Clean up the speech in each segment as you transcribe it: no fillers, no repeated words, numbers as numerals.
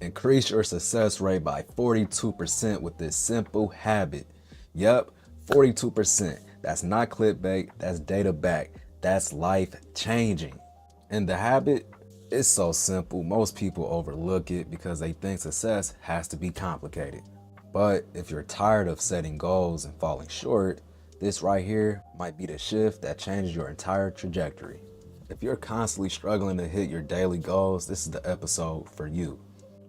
Increase your success rate by 42% with this simple habit. Yep, 42%. That's not clickbait, that's data back. That's life changing. And the habit is so simple. Most people overlook it because they think success has to be complicated. But if you're tired of setting goals and falling short, this right here might be the shift that changes your entire trajectory. If you're constantly struggling to hit your daily goals, this is the episode for you.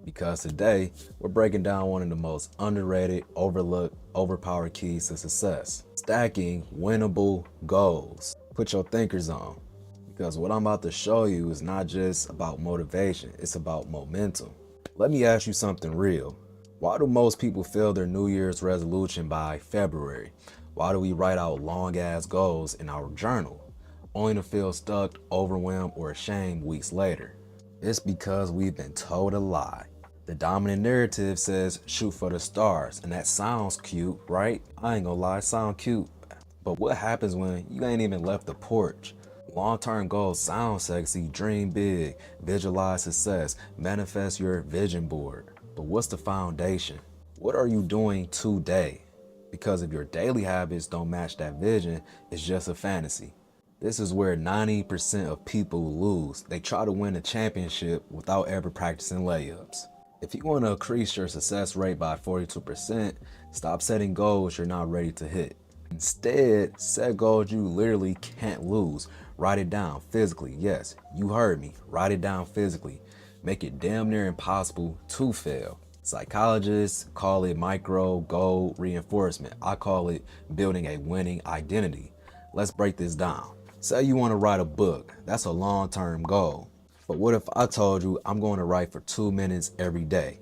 Because today, we're breaking down one of the most underrated, overlooked, overpowered keys to success. Stacking winnable goals. Put your thinkers on. Because what I'm about to show you is not just about motivation, it's about momentum. Let me ask you something real. Why do most people fail their New Year's resolution by February? Why do we write out long ass goals in our journal, only to feel stuck, overwhelmed, or ashamed weeks later? It's because we've been told a lie. The dominant narrative says shoot for the stars, and that sounds cute, right? I ain't gonna lie, it sound cute. But what happens when you ain't even left the porch? Long-term goals sound sexy, dream big, visualize success, manifest your vision board. But what's the foundation? What are you doing today? Because if your daily habits don't match that vision, it's just a fantasy. This is where 90% of people lose. They try to win a championship without ever practicing layups. If you want to increase your success rate by 42%, stop setting goals you're not ready to hit. Instead, set goals you literally can't lose. Write it down physically. Yes, you heard me. Write it down physically. Make it damn near impossible to fail. Psychologists call it micro goal reinforcement. I call it building a winning identity. Let's break this down. Say you want to write a book. That's a long-term goal. But what if I told you I'm going to write for 2 minutes every day?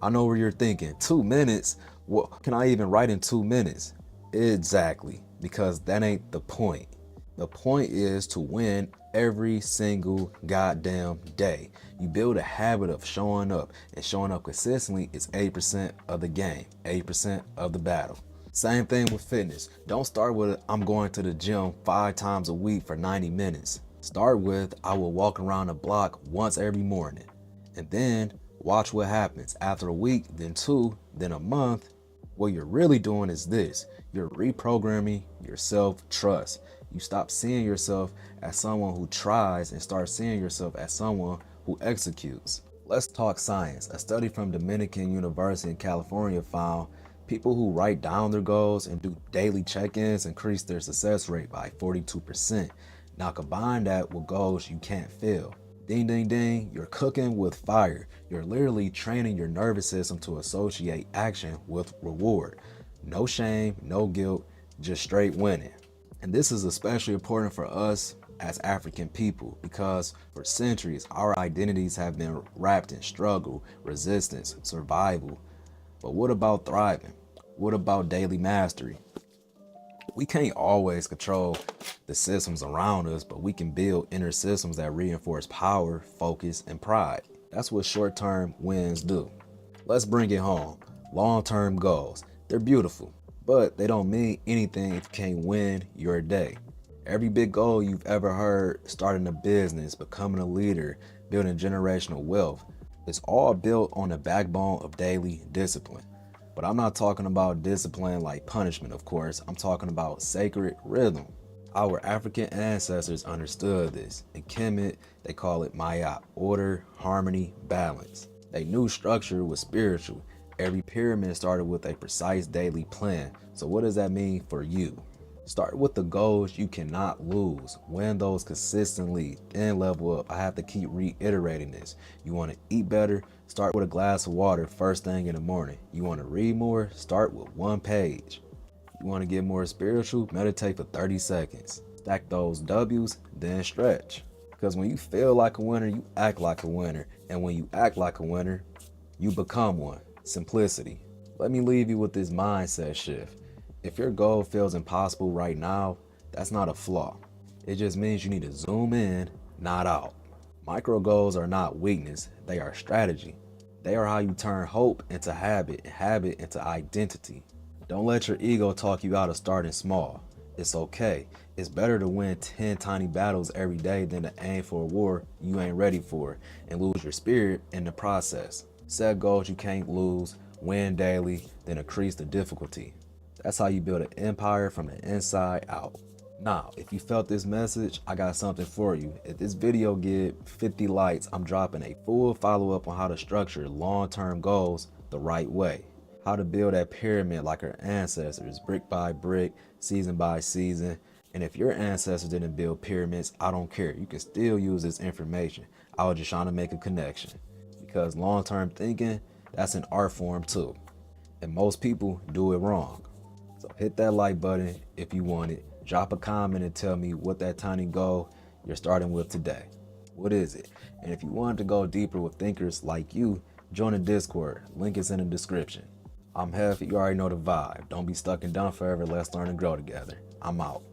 I know where you're thinking, 2 minutes? What can I even write in 2 minutes? Exactly, because that ain't the point. The point is to win every single goddamn day. You build a habit of showing up, and showing up consistently is 80% of the game, 80% of the battle. Same thing with fitness. Don't start with I'm going to the gym 5 times a week for 90 minutes. Start with I will walk around the block once every morning. And then watch what happens. After a week, then 2, then a month. What you're really doing is this. You're reprogramming your self-trust. You stop seeing yourself as someone who tries and start seeing yourself as someone who executes. Let's talk science. A study from Dominican University in California found people who write down their goals and do daily check-ins increase their success rate by 42%. Now combine that with goals you can't fail. Ding, ding, ding, you're cooking with fire. You're literally training your nervous system to associate action with reward. No shame, no guilt, just straight winning. And this is especially important for us as African people because for centuries, our identities have been wrapped in struggle, resistance, survival. But what about thriving? What about daily mastery? We can't always control the systems around us, but we can build inner systems that reinforce power, focus, and pride. That's what short-term wins do. Let's bring it home. Long-term goals. They're beautiful, but they don't mean anything if you can't win your day. Every big goal you've ever heard, starting a business, becoming a leader, building generational wealth, it's all built on the backbone of daily discipline. But I'm not talking about discipline like punishment, of course. I'm talking about sacred rhythm. Our African ancestors understood this. In Kemet, they call it Maya, order, harmony, balance. They knew structure was spiritual. Every pyramid started with a precise daily plan. So what does that mean for you? Start with the goals you cannot lose. Win those consistently, then level up. I have to keep reiterating this. You want to eat better? Start with a glass of water first thing in the morning. You want to read more? Start with 1 page. You want to get more spiritual? Meditate for 30 seconds. Stack those W's, then stretch. Because when you feel like a winner, you act like a winner. And when you act like a winner, you become one. Simplicity. Let me leave you with this mindset shift. If your goal feels impossible right now, that's not a flaw. It just means you need to zoom in, not out. Micro goals are not weakness, they are strategy. They are how you turn hope into habit and habit into identity. Don't let your ego talk you out of starting small. It's okay. It's better to win 10 tiny battles every day than to aim for a war you ain't ready for and lose your spirit in the process. Set goals you can't lose, win daily, then increase the difficulty. That's how you build an empire from the inside out. Now, if you felt this message, I got something for you. If this video get 50 likes, I'm dropping a full follow-up on how to structure long-term goals the right way. How to build that pyramid like our ancestors, brick by brick, season by season. And if your ancestors didn't build pyramids, I don't care. You can still use this information. I was just trying to make a connection. Because long-term thinking, that's an art form too. And most people do it wrong. So hit that like button if you want it. Drop a comment and tell me what that tiny goal you're starting with today. What is it? And if you want to go deeper with thinkers like you, join the Discord. Link is in the description. I'm Hef. You already know the vibe. Don't be stuck and dumb forever. Let's learn and grow together. I'm out.